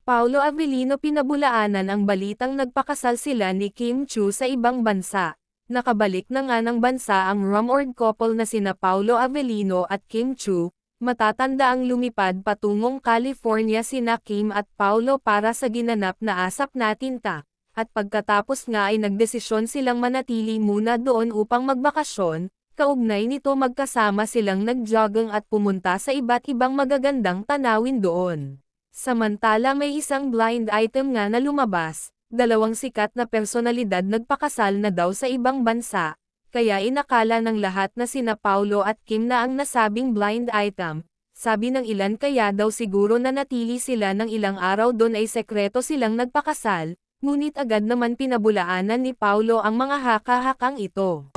Paolo Avellino pinabulaanan ang balitang nagpakasal sila ni Kim Chiu sa ibang bansa. Nakabalik na nga ng bansa ang rumored couple na sina Paolo Avellino at Kim Chiu. Matatanda ang lumipad patungong California sina Kim at Paolo para sa ginanap na Asap Natin Ta. At pagkatapos nga ay nagdesisyon silang manatili muna doon upang magbakasyon. Kaugnay nito magkasama silang nag-jogging at pumunta sa iba't ibang magagandang tanawin doon. Samantala may isang blind item nga na lumabas, dalawang sikat na personalidad nagpakasal na daw sa ibang bansa, kaya inakala ng lahat na sina Paolo at Kim na ang nasabing blind item. Sabi ng ilan kaya daw siguro na natili sila ng ilang araw doon ay sekreto silang nagpakasal, ngunit agad naman pinabulaanan ni Paolo ang mga haka-hakang ito.